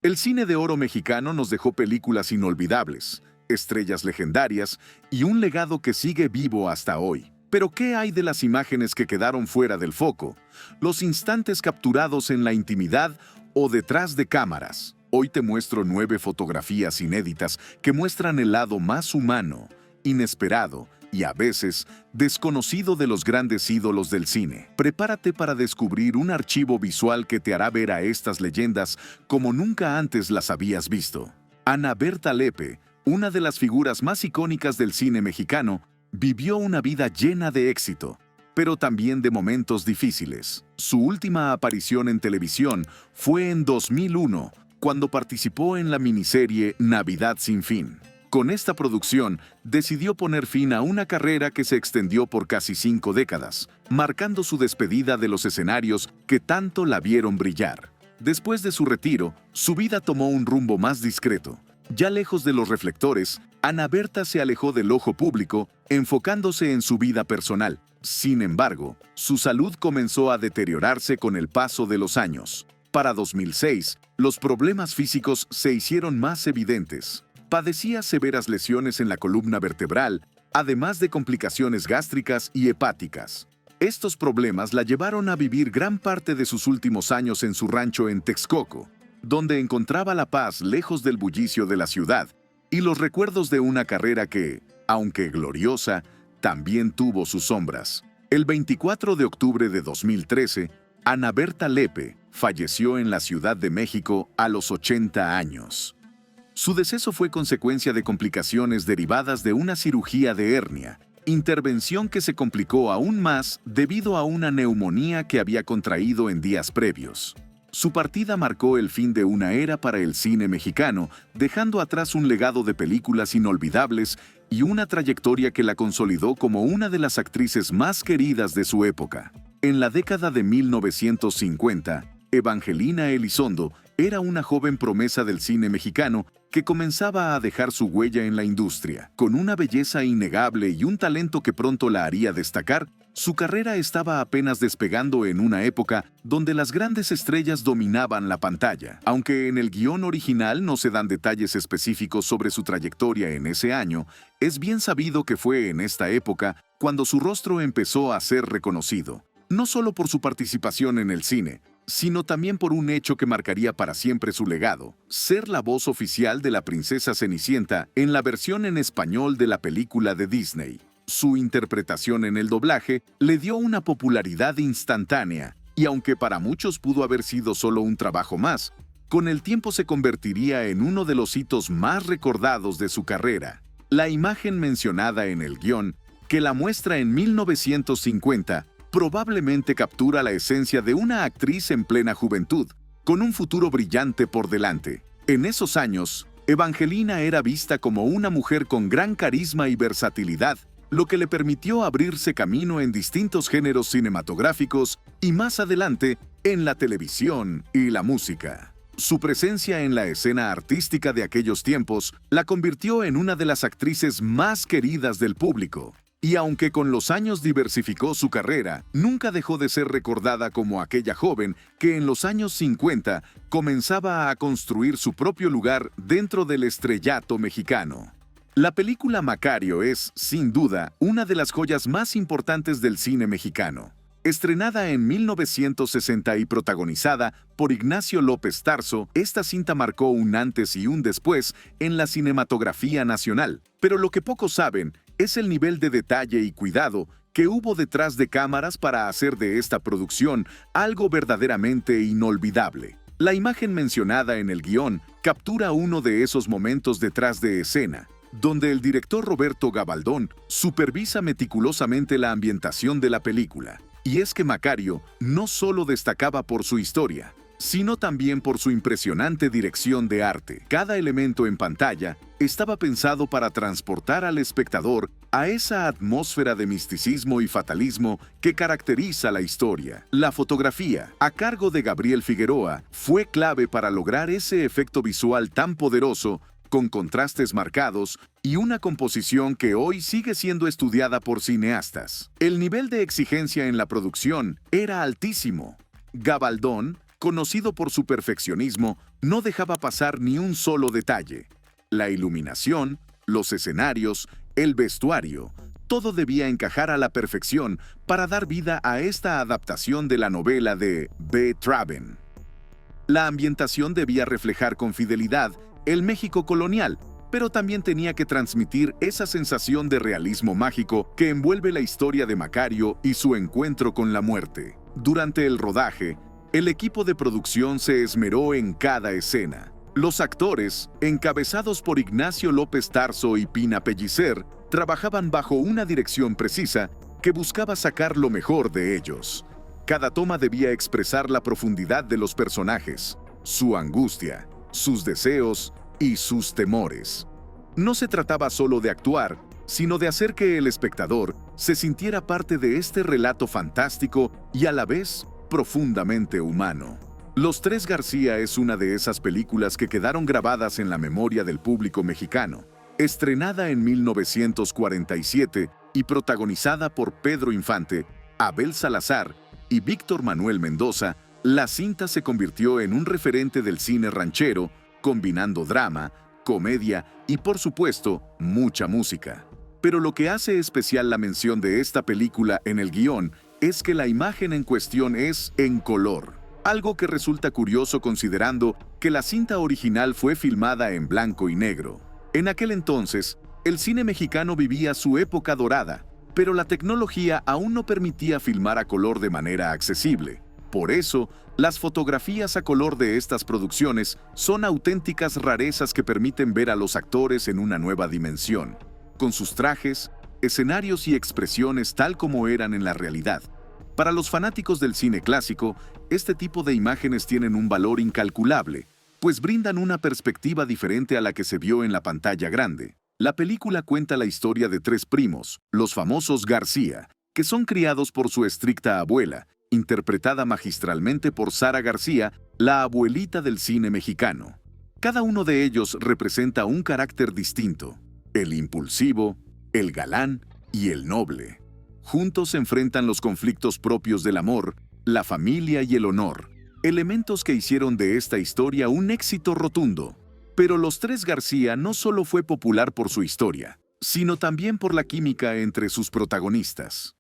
El cine de oro mexicano nos dejó películas inolvidables, estrellas legendarias y un legado que sigue vivo hasta hoy. Pero ¿qué hay de las imágenes que quedaron fuera del foco? Los instantes capturados en la intimidad o detrás de cámaras. Hoy te muestro 9 fotografías inéditas que muestran el lado más humano, inesperado y a veces desconocido de los grandes ídolos del cine. Prepárate para descubrir un archivo visual que te hará ver a estas leyendas como nunca antes las habías visto. Ana Berta Lepe, una de las figuras más icónicas del cine mexicano, vivió una vida llena de éxito, pero también de momentos difíciles. Su última aparición en televisión fue en 2001, cuando participó en la miniserie Navidad sin fin. Con esta producción, decidió poner fin a una carrera que se extendió por casi 5 décadas, marcando su despedida de los escenarios que tanto la vieron brillar. Después de su retiro, su vida tomó un rumbo más discreto. Ya lejos de los reflectores, Ana Berta se alejó del ojo público, enfocándose en su vida personal. Sin embargo, su salud comenzó a deteriorarse con el paso de los años. Para 2006, los problemas físicos se hicieron más evidentes. Padecía severas lesiones en la columna vertebral, además de complicaciones gástricas y hepáticas. Estos problemas la llevaron a vivir gran parte de sus últimos años en su rancho en Texcoco, donde encontraba la paz lejos del bullicio de la ciudad y los recuerdos de una carrera que, aunque gloriosa, también tuvo sus sombras. El 24 de octubre de 2013, Ana Berta Lepe falleció en la Ciudad de México a los 80 años. Su deceso fue consecuencia de complicaciones derivadas de una cirugía de hernia, intervención que se complicó aún más debido a una neumonía que había contraído en días previos. Su partida marcó el fin de una era para el cine mexicano, dejando atrás un legado de películas inolvidables y una trayectoria que la consolidó como una de las actrices más queridas de su época. En la década de 1950, Evangelina Elizondo era una joven promesa del cine mexicano que comenzaba a dejar su huella en la industria. Con una belleza innegable y un talento que pronto la haría destacar, su carrera estaba apenas despegando en una época donde las grandes estrellas dominaban la pantalla. Aunque en el guión original no se dan detalles específicos sobre su trayectoria en ese año, es bien sabido que fue en esta época cuando su rostro empezó a ser reconocido. No solo por su participación en el cine, sino también por un hecho que marcaría para siempre su legado: ser la voz oficial de la princesa Cenicienta en la versión en español de la película de Disney. Su interpretación en el doblaje le dio una popularidad instantánea, y aunque para muchos pudo haber sido solo un trabajo más, con el tiempo se convertiría en uno de los hitos más recordados de su carrera. La imagen mencionada en el guión, que la muestra en 1950, probablemente captura la esencia de una actriz en plena juventud, con un futuro brillante por delante. En esos años, Evangelina era vista como una mujer con gran carisma y versatilidad, lo que le permitió abrirse camino en distintos géneros cinematográficos y más adelante en la televisión y la música. Su presencia en la escena artística de aquellos tiempos la convirtió en una de las actrices más queridas del público. Y aunque con los años diversificó su carrera, nunca dejó de ser recordada como aquella joven que en los años 50 comenzaba a construir su propio lugar dentro del estrellato mexicano. La película Macario es, sin duda, una de las joyas más importantes del cine mexicano. Estrenada en 1960 y protagonizada por Ignacio López Tarso, esta cinta marcó un antes y un después en la cinematografía nacional. Pero lo que pocos saben es el nivel de detalle y cuidado que hubo detrás de cámaras para hacer de esta producción algo verdaderamente inolvidable. La imagen mencionada en el guión captura uno de esos momentos detrás de escena, donde el director Roberto Gabaldón supervisa meticulosamente la ambientación de la película. Y es que Macario no solo destacaba por su historia, sino también por su impresionante dirección de arte. Cada elemento en pantalla estaba pensado para transportar al espectador a esa atmósfera de misticismo y fatalismo que caracteriza la historia. La fotografía, a cargo de Gabriel Figueroa, fue clave para lograr ese efecto visual tan poderoso, con contrastes marcados y una composición que hoy sigue siendo estudiada por cineastas. El nivel de exigencia en la producción era altísimo. Gabaldón conocido por su perfeccionismo, no dejaba pasar ni un solo detalle. La iluminación, los escenarios, el vestuario, todo debía encajar a la perfección para dar vida a esta adaptación de la novela de B. Traven. La ambientación debía reflejar con fidelidad el México colonial, pero también tenía que transmitir esa sensación de realismo mágico que envuelve la historia de Macario y su encuentro con la muerte. Durante el rodaje, el equipo de producción se esmeró en cada escena. Los actores, encabezados por Ignacio López Tarso y Pina Pellicer, trabajaban bajo una dirección precisa que buscaba sacar lo mejor de ellos. Cada toma debía expresar la profundidad de los personajes, su angustia, sus deseos y sus temores. No se trataba solo de actuar, sino de hacer que el espectador se sintiera parte de este relato fantástico y a la vez profundamente humano. Los Tres García es una de esas películas que quedaron grabadas en la memoria del público mexicano. Estrenada en 1947 y protagonizada por Pedro Infante, Abel Salazar y Víctor Manuel Mendoza, la cinta se convirtió en un referente del cine ranchero, combinando drama, comedia y, por supuesto, mucha música. Pero lo que hace especial la mención de esta película en el guión es que la imagen en cuestión es en color, algo que resulta curioso considerando que la cinta original fue filmada en blanco y negro. En aquel entonces, el cine mexicano vivía su época dorada, pero la tecnología aún no permitía filmar a color de manera accesible. Por eso, las fotografías a color de estas producciones son auténticas rarezas que permiten ver a los actores en una nueva dimensión, con sus trajes, escenarios y expresiones tal como eran en la realidad. Para los fanáticos del cine clásico, este tipo de imágenes tienen un valor incalculable, pues brindan una perspectiva diferente a la que se vio en la pantalla grande. La película cuenta la historia de tres primos, los famosos García, que son criados por su estricta abuela, interpretada magistralmente por Sara García, la abuelita del cine mexicano. Cada uno de ellos representa un carácter distinto: el impulsivo, el galán y el noble. Juntos se enfrentan los conflictos propios del amor, la familia y el honor, elementos que hicieron de esta historia un éxito rotundo. Pero Los Tres García no solo fue popular por su historia, sino también por la química entre sus protagonistas.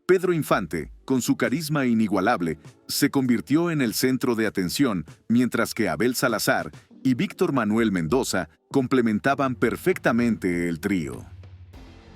Pedro Infante, con su carisma inigualable, se convirtió en el centro de atención, mientras que Abel Salazar y Víctor Manuel Mendoza complementaban perfectamente el trío.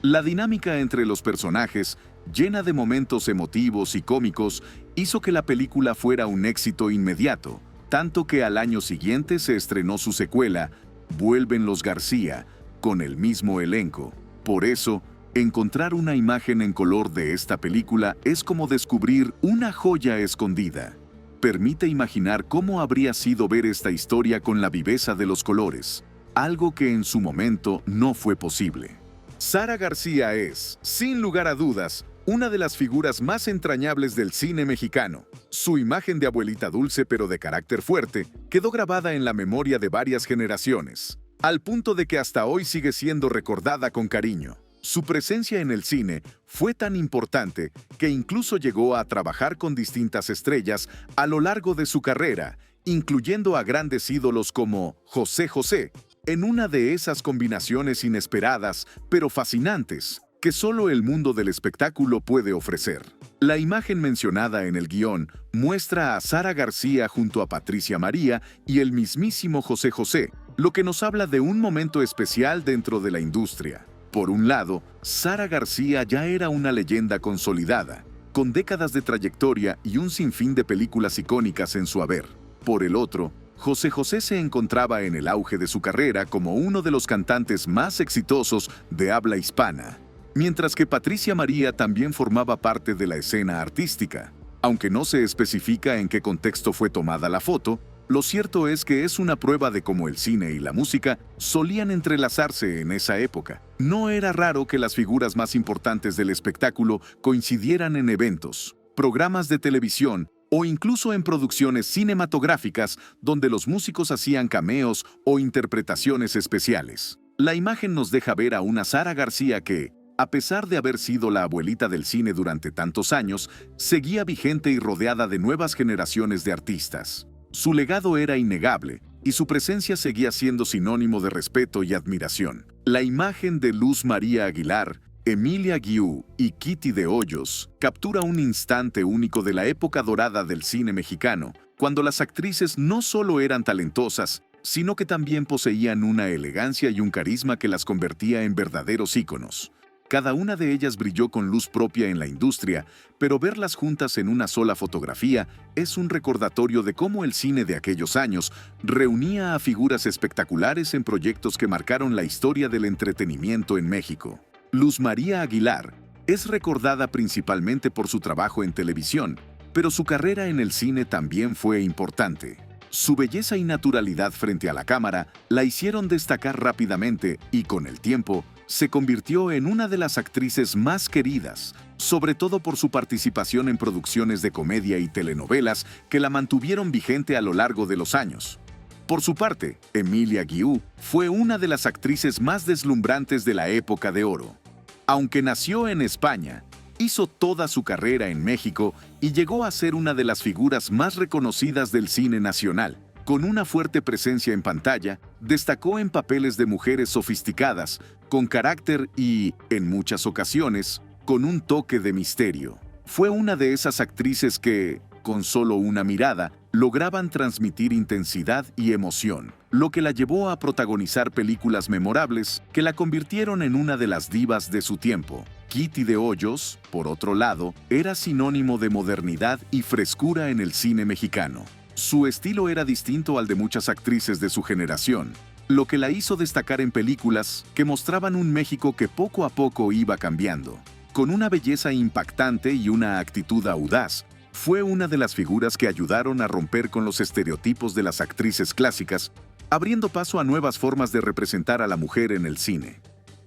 La dinámica entre los personajes, llena de momentos emotivos y cómicos, hizo que la película fuera un éxito inmediato, tanto que al año siguiente se estrenó su secuela, Vuelven los García, con el mismo elenco. Por eso, encontrar una imagen en color de esta película es como descubrir una joya escondida. Permite imaginar cómo habría sido ver esta historia con la viveza de los colores, algo que en su momento no fue posible. Sara García es, sin lugar a dudas, una de las figuras más entrañables del cine mexicano. Su imagen de abuelita dulce pero de carácter fuerte quedó grabada en la memoria de varias generaciones, al punto de que hasta hoy sigue siendo recordada con cariño. Su presencia en el cine fue tan importante que incluso llegó a trabajar con distintas estrellas a lo largo de su carrera, incluyendo a grandes ídolos como José José, en una de esas combinaciones inesperadas pero fascinantes que solo el mundo del espectáculo puede ofrecer. La imagen mencionada en el guión muestra a Sara García junto a Patricia María y el mismísimo José José, lo que nos habla de un momento especial dentro de la industria. Por un lado, Sara García ya era una leyenda consolidada, con décadas de trayectoria y un sinfín de películas icónicas en su haber. Por el otro, José José se encontraba en el auge de su carrera como uno de los cantantes más exitosos de habla hispana, mientras que Patricia María también formaba parte de la escena artística. Aunque no se especifica en qué contexto fue tomada la foto, lo cierto es que es una prueba de cómo el cine y la música solían entrelazarse en esa época. No era raro que las figuras más importantes del espectáculo coincidieran en eventos, programas de televisión o incluso en producciones cinematográficas donde los músicos hacían cameos o interpretaciones especiales. La imagen nos deja ver a una Sara García que, A pesar de haber sido la abuelita del cine durante tantos años, seguía vigente y rodeada de nuevas generaciones de artistas. Su legado era innegable, y su presencia seguía siendo sinónimo de respeto y admiración. La imagen de Luz María Aguilar, Emilia Guiú y Kitty de Hoyos captura un instante único de la época dorada del cine mexicano, cuando las actrices no solo eran talentosas, sino que también poseían una elegancia y un carisma que las convertía en verdaderos íconos. Cada una de ellas brilló con luz propia en la industria, pero verlas juntas en una sola fotografía es un recordatorio de cómo el cine de aquellos años reunía a figuras espectaculares en proyectos que marcaron la historia del entretenimiento en México. Luz María Aguilar es recordada principalmente por su trabajo en televisión, pero su carrera en el cine también fue importante. Su belleza y naturalidad frente a la cámara la hicieron destacar rápidamente y, con el tiempo, se convirtió en una de las actrices más queridas, sobre todo por su participación en producciones de comedia y telenovelas que la mantuvieron vigente a lo largo de los años. Por su parte, Emilia Guiú fue una de las actrices más deslumbrantes de la época de oro. Aunque nació en España, hizo toda su carrera en México y llegó a ser una de las figuras más reconocidas del cine nacional. Con una fuerte presencia en pantalla, destacó en papeles de mujeres sofisticadas, con carácter y, en muchas ocasiones, con un toque de misterio. Fue una de esas actrices que, con solo una mirada, lograban transmitir intensidad y emoción, lo que la llevó a protagonizar películas memorables que la convirtieron en una de las divas de su tiempo. Kitty de Hoyos, por otro lado, era sinónimo de modernidad y frescura en el cine mexicano. Su estilo era distinto al de muchas actrices de su generación, lo que la hizo destacar en películas que mostraban un México que poco a poco iba cambiando. Con una belleza impactante y una actitud audaz, fue una de las figuras que ayudaron a romper con los estereotipos de las actrices clásicas, abriendo paso a nuevas formas de representar a la mujer en el cine.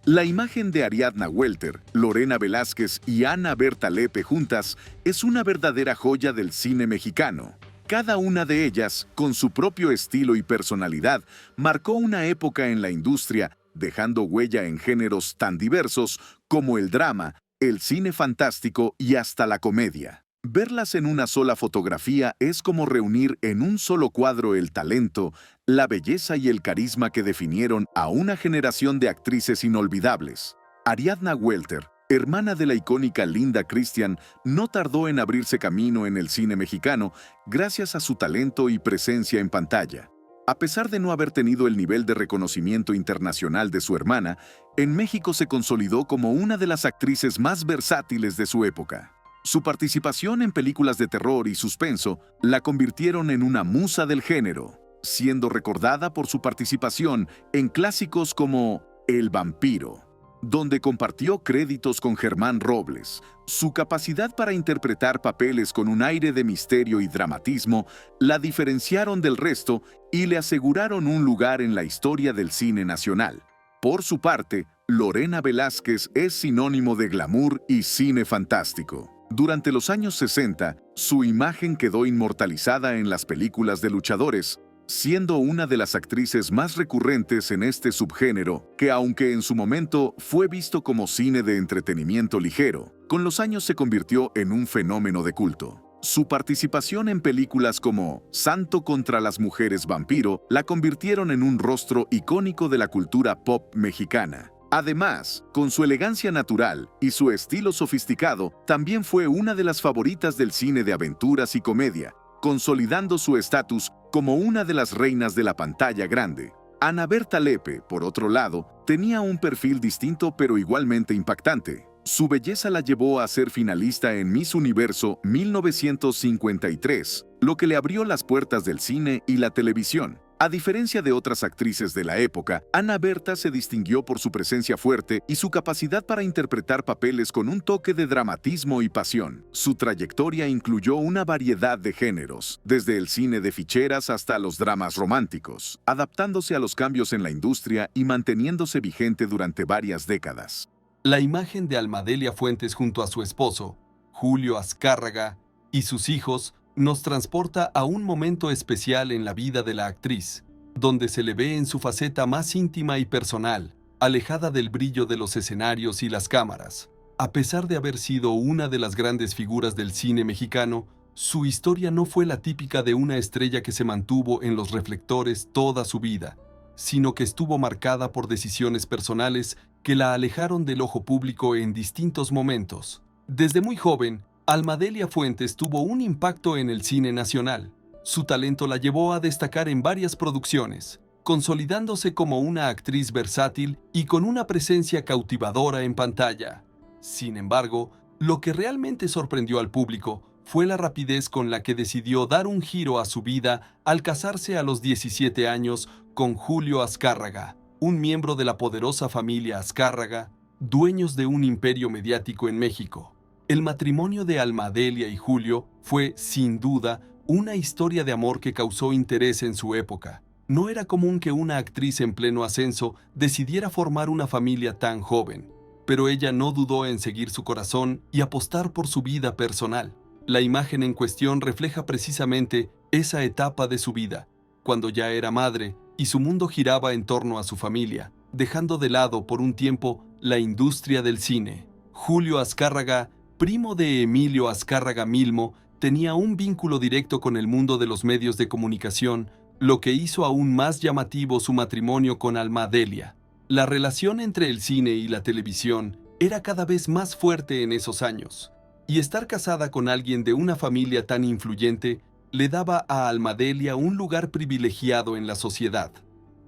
La imagen de Ariadna Welter, Lorena Velázquez y Ana Berta Lepe juntas es una verdadera joya del cine mexicano. Cada una de ellas, con su propio estilo y personalidad, marcó una época en la industria, dejando huella en géneros tan diversos como el drama, el cine fantástico y hasta la comedia. Verlas en una sola fotografía es como reunir en un solo cuadro el talento, la belleza y el carisma que definieron a una generación de actrices inolvidables. Ariadna Welter, hermana de la icónica Linda Christian, no tardó en abrirse camino en el cine mexicano gracias a su talento y presencia en pantalla. A pesar de no haber tenido el nivel de reconocimiento internacional de su hermana, en México se consolidó como una de las actrices más versátiles de su época. Su participación en películas de terror y suspenso la convirtieron en una musa del género, siendo recordada por su participación en clásicos como El vampiro, donde compartió créditos con Germán Robles. Su capacidad para interpretar papeles con un aire de misterio y dramatismo la diferenciaron del resto y le aseguraron un lugar en la historia del cine nacional. Por su parte, Lorena Velázquez es sinónimo de glamour y cine fantástico. Durante los años 60, su imagen quedó inmortalizada en las películas de luchadores, siendo una de las actrices más recurrentes en este subgénero, que aunque en su momento fue visto como cine de entretenimiento ligero, con los años se convirtió en un fenómeno de culto. Su participación en películas como Santo contra las mujeres vampiro la convirtieron en un rostro icónico de la cultura pop mexicana. Además, con su elegancia natural y su estilo sofisticado, también fue una de las favoritas del cine de aventuras y comedia, consolidando su estatus como una de las reinas de la pantalla grande. Ana Berta Lepe, por otro lado, tenía un perfil distinto pero igualmente impactante. Su belleza la llevó a ser finalista en Miss Universo 1953, lo que le abrió las puertas del cine y la televisión. A diferencia de otras actrices de la época, Ana Berta se distinguió por su presencia fuerte y su capacidad para interpretar papeles con un toque de dramatismo y pasión. Su trayectoria incluyó una variedad de géneros, desde el cine de ficheras hasta los dramas románticos, adaptándose a los cambios en la industria y manteniéndose vigente durante varias décadas. La imagen de Almadelia Fuentes junto a su esposo, Julio Azcárraga, y sus hijos nos transporta a un momento especial en la vida de la actriz, donde se le ve en su faceta más íntima y personal, alejada del brillo de los escenarios y las cámaras. A pesar de haber sido una de las grandes figuras del cine mexicano, su historia no fue la típica de una estrella que se mantuvo en los reflectores toda su vida, sino que estuvo marcada por decisiones personales que la alejaron del ojo público en distintos momentos. Desde muy joven, Alma Delia Fuentes tuvo un impacto en el cine nacional. Su talento la llevó a destacar en varias producciones, consolidándose como una actriz versátil y con una presencia cautivadora en pantalla. Sin embargo, lo que realmente sorprendió al público fue la rapidez con la que decidió dar un giro a su vida al casarse a los 17 años con Julio Azcárraga, un miembro de la poderosa familia Azcárraga, dueños de un imperio mediático en México. El matrimonio de Alma Delia y Julio fue, sin duda, una historia de amor que causó interés en su época. No era común que una actriz en pleno ascenso decidiera formar una familia tan joven, pero ella no dudó en seguir su corazón y apostar por su vida personal. La imagen en cuestión refleja precisamente esa etapa de su vida, cuando ya era madre y su mundo giraba en torno a su familia, dejando de lado por un tiempo la industria del cine. Julio Azcárraga, primo de Emilio Azcárraga Milmo, tenía un vínculo directo con el mundo de los medios de comunicación, lo que hizo aún más llamativo su matrimonio con Alma Delia. La relación entre el cine y la televisión era cada vez más fuerte en esos años, y estar casada con alguien de una familia tan influyente le daba a Alma Delia un lugar privilegiado en la sociedad.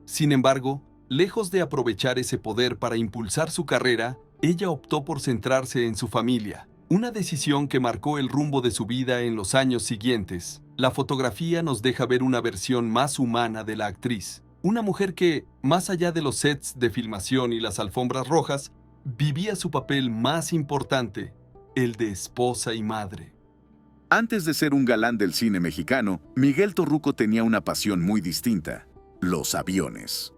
Sin embargo, lejos de aprovechar ese poder para impulsar su carrera, ella optó por centrarse en su familia, una decisión que marcó el rumbo de su vida en los años siguientes. La fotografía nos deja ver una versión más humana de la actriz, una mujer que, más allá de los sets de filmación y las alfombras rojas, vivía su papel más importante, el de esposa y madre. Antes de ser un galán del cine mexicano, Miguel Torruco tenía una pasión muy distinta: los aviones.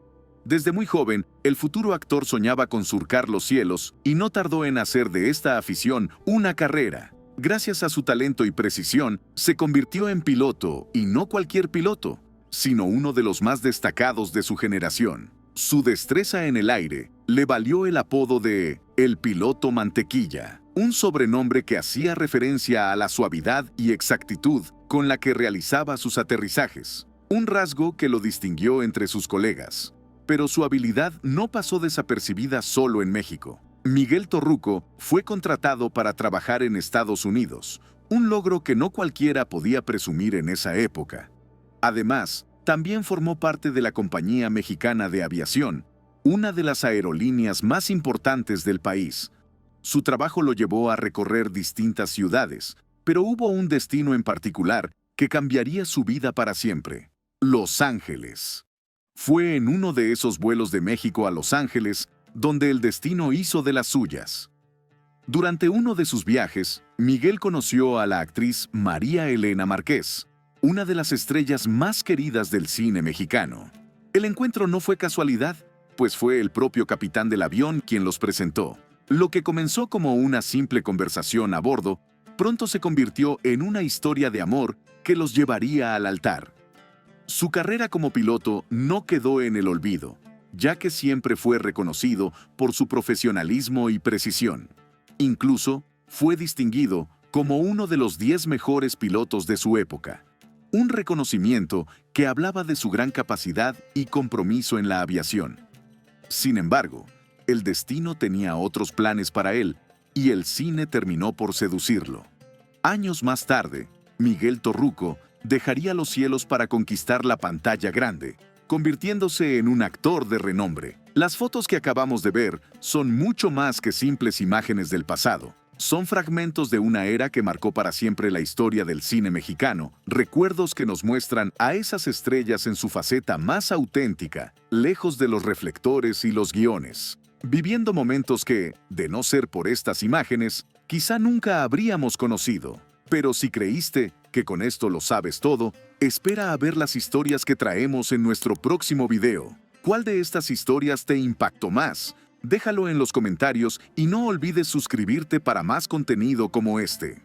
Desde muy joven, el futuro actor soñaba con surcar los cielos y no tardó en hacer de esta afición una carrera. Gracias a su talento y precisión, se convirtió en piloto, y no cualquier piloto, sino uno de los más destacados de su generación. Su destreza en el aire le valió el apodo de El Piloto Mantequilla, un sobrenombre que hacía referencia a la suavidad y exactitud con la que realizaba sus aterrizajes, un rasgo que lo distinguió entre sus colegas. Pero su habilidad no pasó desapercibida solo en México. Miguel Torruco fue contratado para trabajar en Estados Unidos, un logro que no cualquiera podía presumir en esa época. Además, también formó parte de la Compañía Mexicana de Aviación, una de las aerolíneas más importantes del país. Su trabajo lo llevó a recorrer distintas ciudades, pero hubo un destino en particular que cambiaría su vida para siempre: Los Ángeles. Fue en uno de esos vuelos de México a Los Ángeles donde el destino hizo de las suyas. Durante uno de sus viajes, Miguel conoció a la actriz María Elena Márquez, una de las estrellas más queridas del cine mexicano. El encuentro no fue casualidad, pues fue el propio capitán del avión quien los presentó. Lo que comenzó como una simple conversación a bordo, pronto se convirtió en una historia de amor que los llevaría al altar. Su carrera como piloto no quedó en el olvido, ya que siempre fue reconocido por su profesionalismo y precisión. Incluso fue distinguido como uno de los 10 mejores pilotos de su época, un reconocimiento que hablaba de su gran capacidad y compromiso en la aviación. Sin embargo, el destino tenía otros planes para él, y el cine terminó por seducirlo. Años más tarde, Miguel Torruco dejaría los cielos para conquistar la pantalla grande, convirtiéndose en un actor de renombre. Las fotos que acabamos de ver son mucho más que simples imágenes del pasado. Son fragmentos de una era que marcó para siempre la historia del cine mexicano, recuerdos que nos muestran a esas estrellas en su faceta más auténtica, lejos de los reflectores y los guiones, viviendo momentos que, de no ser por estas imágenes, quizá nunca habríamos conocido. Pero si creíste que con esto lo sabes todo, espera a ver las historias que traemos en nuestro próximo video. ¿Cuál de estas historias te impactó más? Déjalo en los comentarios y no olvides suscribirte para más contenido como este.